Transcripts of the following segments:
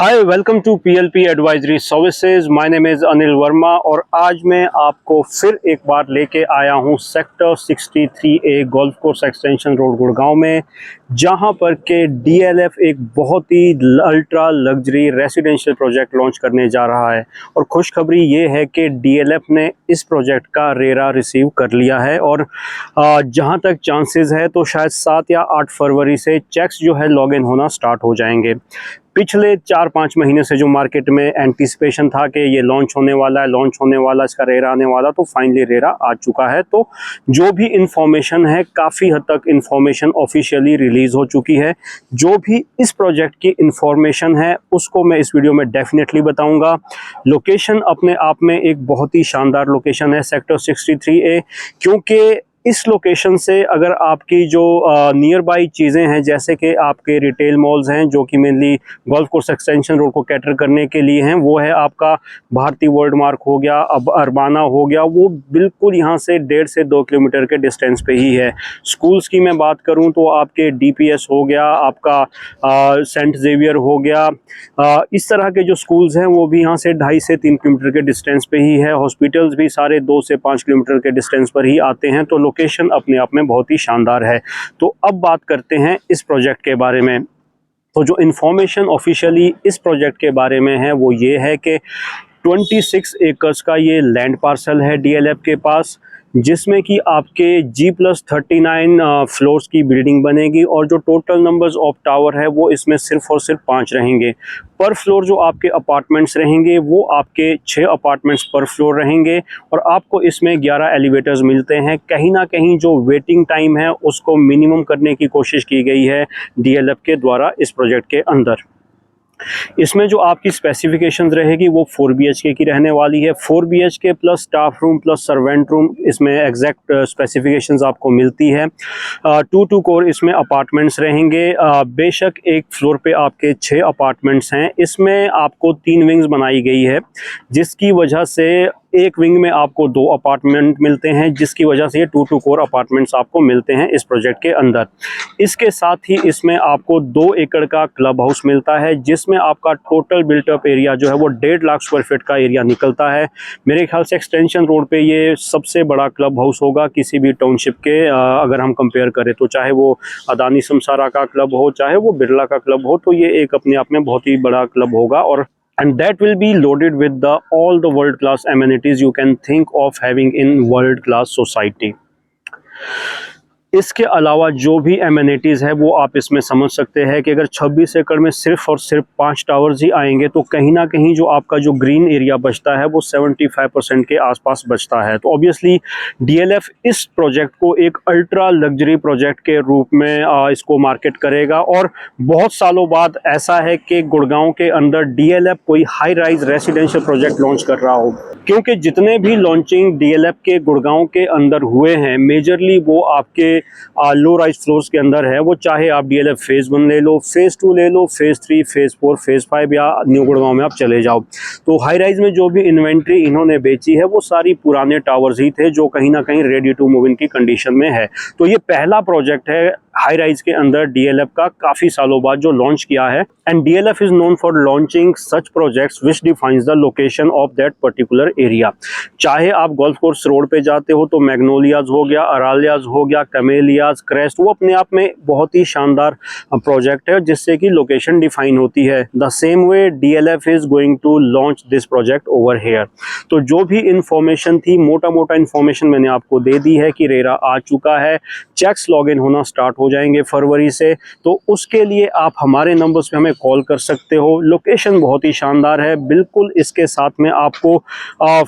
Hi welcome to PLP advisory services. My name is Anil Verma और आज मैं आपको फिर एक बार लेके आया हूँ sector 63A golf course extension road Gurgaon में, जहां पर के डीएलएफ एक बहुत ही ultra luxury residential project launch करने जा रहा है। और खुशखबरी ये है कि डीएलएफ ने इस प्रोजेक्ट का रेरा रिसीव कर लिया है और जहां तक चांसेस है तो शायद 7 या 8 फरवरी से चेक्स जो है लॉगिन होना स्टार्ट हो जाएंगे। पिछले 4-5 महीने से जो मार्केट में एंटिसिपेशन था कि ये लॉन्च होने वाला है, इसका रेरा आने वाला, तो फाइनली रेरा आ चुका है। तो जो भी इंफॉर्मेशन है, काफ़ी हद तक इंफॉर्मेशन ऑफिशियली रिलीज़ हो चुकी है। जो भी इस प्रोजेक्ट की इंफॉर्मेशन है उसको मैं इस वीडियो में डेफिनेटली बताऊंगा। लोकेशन अपने आप में एक बहुत ही शानदार लोकेशन है सेक्टर 63A, क्योंकि इस लोकेशन से अगर आपकी जो नियर बाई चीज़ें हैं, जैसे कि आपके रिटेल मॉल्स हैं जो कि mainly golf course extension road को कैटर करने के लिए हैं, वो है आपका भारती वर्ल्ड मार्क हो गया, अब अरबाना हो गया, वो बिल्कुल यहाँ से 1.5 से 2 किलोमीटर के डिस्टेंस पे ही है। स्कूल्स की मैं बात करूँ तो आपके डीपीएस हो गया, आपका सेंट जेवियर हो गया, इस तरह के जो स्कूल्स हैं वो भी यहाँ से 2.5 से 3 किलोमीटर के डिस्टेंस पे ही है। हॉस्पिटल्स भी सारे 2 से 5 किलोमीटर के डिस्टेंस पर ही आते हैं। तो लोकेशन अपने आप में बहुत ही शानदार है। तो अब बात करते हैं इस प्रोजेक्ट के बारे में। तो जो इन्फॉर्मेशन ऑफिशियली इस प्रोजेक्ट के बारे में है वो ये है कि 26 एकर्स का ये लैंड पार्सल है डीएलएफ के पास, जिसमें कि आपके G+39 फ्लोर्स की बिल्डिंग बनेगी और जो टोटल नंबर्स ऑफ टावर है वो इसमें सिर्फ और सिर्फ 5 रहेंगे। पर फ्लोर जो आपके अपार्टमेंट्स रहेंगे वो आपके 6 अपार्टमेंट्स पर फ्लोर रहेंगे और आपको इसमें 11 एलिवेटर्स मिलते हैं। कहीं ना कहीं जो वेटिंग टाइम है उसको मिनिमम करने की कोशिश की गई है डीएलएफ के द्वारा इस प्रोजेक्ट के अंदर। इसमें जो आपकी स्पेसिफिकेशंस रहेगी वो 4 BHK की रहने वाली है। 4 BHK plus staff room plus servant room, इसमें एग्जैक्ट स्पेसिफिकेशंस आपको मिलती है। 2 कोर इसमें अपार्टमेंट्स रहेंगे। बेशक एक फ्लोर पे आपके 6 अपार्टमेंट्स हैं। इसमें आपको 3 विंग्स बनाई गई है, जिसकी वजह से एक विंग में आपको 2 अपार्टमेंट मिलते हैं, जिसकी वजह से ये 2 कोर अपार्टमेंट्स आपको मिलते हैं इस प्रोजेक्ट के अंदर। इसके साथ ही इसमें आपको 2 एकड़ का क्लब हाउस मिलता है, जिसमें आपका टोटल बिल्टअप एरिया जो है वो 1.5 लाख स्क्वायर फीट का एरिया निकलता है। मेरे ख्याल से एक्सटेंशन रोड पे ये सबसे बड़ा क्लब हाउस होगा किसी भी टाउनशिप के, अगर हम कंपेयर करें तो, चाहे वो अदानी समसारा का क्लब हो, चाहे वो बिरला का क्लब हो, तो ये एक अपने आप में बहुत ही बड़ा क्लब होगा। और and that will be loaded with all the world class amenities you can think of having in world class society. इसके अलावा जो भी एमिनिटीज़ है वो आप इसमें समझ सकते हैं कि अगर 26 एकड़ में सिर्फ और सिर्फ 5 टावर्स ही आएंगे तो कहीं ना कहीं जो आपका जो ग्रीन एरिया बचता है वो 75% के आसपास बचता है। तो ऑब्वियसली डीएलएफ इस प्रोजेक्ट को एक अल्ट्रा लग्जरी प्रोजेक्ट के रूप में इसको मार्केट करेगा। और बहुत सालों बाद ऐसा है कि गुड़गांव के अंदर डीएलएफ कोई high rise residential project launch कर रहा हो, क्योंकि जितने भी लॉन्चिंग डीएलएफ के गुड़गांव के अंदर हुए हैं मेजरली वो आपके लो राइज फ्लोर्स के अंदर है। वो चाहे आप डीएलएफ फेज 1 ले लो, फेज 2 ले लो, फेज 3, फेज 4, फेज 5 या न्यू गुड़गांव में आप चले जाओ। तो हाई राइज में जो भी इन्वेंट्री इन्होंने बेची है वो सारी पुराने टावर्स ही थे जो कहीं ना कहीं रेडी टू मूव इन की कंडीशन में है। तो ये पहला प्रोजेक्ट है हाई राइज के अंदर डीएलएफ का काफी सालों बाद जो लॉन्च किया है। And DLF is known for launching such projects which defines the location of that particular area. चाहे आप गोल्फ कोर्स रोड पे जाते हो तो मैग्नोलियाज हो गया, अरालियाज हो गया, कैमेलियाज, क्रेस्ट, वो अपने आप में बहुत ही शानदार प्रोजेक्ट है जिससे कि लोकेशन डिफाइन होती है। The same way DLF is going to launch this project over here. तो जो भी इंफॉर्मेशन थी, मोटा मोटा इंफॉर्मेशन मैंने आपको दे दी है कि रेरा आ चुका है, चेक्स लॉगिन होना स्टार्ट हो जाएंगे फरवरी से। तो उसके लिए आप हमारे नंबर्स पे हमें कॉल कर सकते हो। लोकेशन बहुत ही शानदार है। बिल्कुल इसके साथ में आपको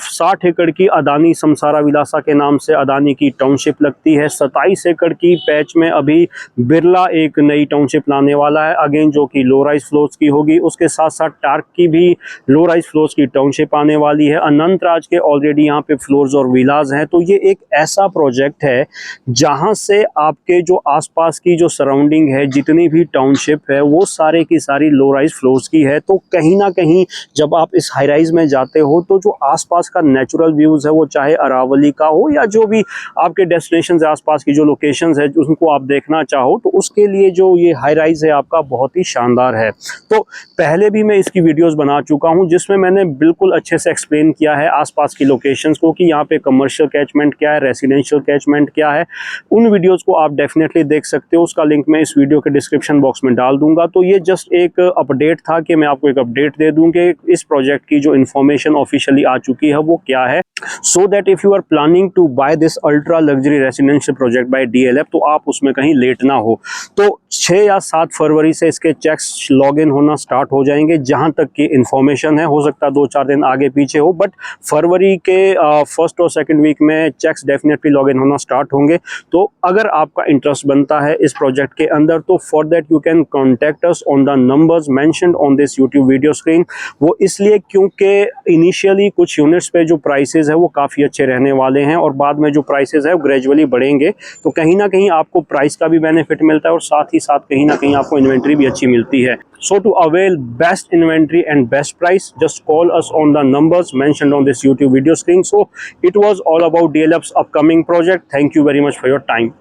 60 एकड़ की अदानी समसारा विलासा के नाम से अदानी की टाउनशिप लगती है। 27 एकड़ की पैच में अभी बिरला एक नई टाउनशिप लाने वाला है, अगेन जो कि लो राइज फ्लोर्स की होगी। उसके साथ साथ टार्क की भी लो राइज फ्लोर्स की टाउनशिप आने वाली है। अनंत राज के ऑलरेडी यहाँ पे फ्लोर्स और विलाज हैं। तो ये एक ऐसा प्रोजेक्ट है जहाँ से आपके जो आसपास की जो सराउंडिंग है, जितनी भी टाउनशिप है, वो सारे की सारी लो राइज फ्लोर्स की है। तो कहीं ना कहीं जब आप इस हाई राइज में जाते हो तो जो आसपास का नेचुरल व्यूज है, वो चाहे अरावली का हो या जो भी आपके डेस्टिनेशन आसपास की जो लोकेशंस है उनको आप देखना चाहो तो उसके लिए जो ये हाई राइज है आपका बहुत ही शानदार है। तो पहले भी मैं इसकी वीडियोस बना चुका हूं जिसमें मैंने बिल्कुल अच्छे से एक्सप्लेन किया है आसपास की लोकेशंस को कि यहाँ पे कमर्शियल कैचमेंट क्या है, रेसिडेंशियल कैचमेंट क्या है। उन वीडियोस को आप डेफिनेटली देख सकते हो, उसका लिंक मैं इस वीडियो के डिस्क्रिप्शन बॉक्स में डाल दूंगा। तो ये जस्ट एक अपडेट था कि मैं आपको एक अपडेट दे दूं कि इस प्रोजेक्ट की जो इन्फॉर्मेशन ऑफिशियली आ चुकी है वो क्या है, so that if you are planning to buy this ultra luxury residential project by DLF तो आप उसमें कहीं लेट ना हो। तो 6 या 7 फरवरी से इसके चेक्स लॉगिन होना स्टार्ट हो जाएंगे, जहां तक की इन्फॉर्मेशन है। हो सकता है 2-4 दिन आगे पीछे हो, बट फरवरी के फर्स्ट और सेकंड वीक में चेक्स डेफिनेटली लॉगिन होना स्टार्ट होंगे। तो अगर आपका इंटरेस्ट बनता है इस प्रोजेक्ट के अंदर तो for that you can contact us on the numbers mentioned on this YouTube video screen. वो इसलिए क्योंकि इनिशियली कुछ यूनिट्स पे जो प्राइसेस है वो काफ़ी अच्छे रहने वाले हैं और बाद में जो प्राइसेस है वो ग्रेजुअली बढ़ेंगे। तो कहीं ना कहीं आपको प्राइस का भी बेनिफिट मिलता है और साथ ही साथ कहीं ना कहीं आपको इन्वेंट्री भी अच्छी मिलती है। So to avail best inventory and best price, just call us on the numbers mentioned on this YouTube video screen. So it was all about DLF's upcoming project. Thank you very much for your time.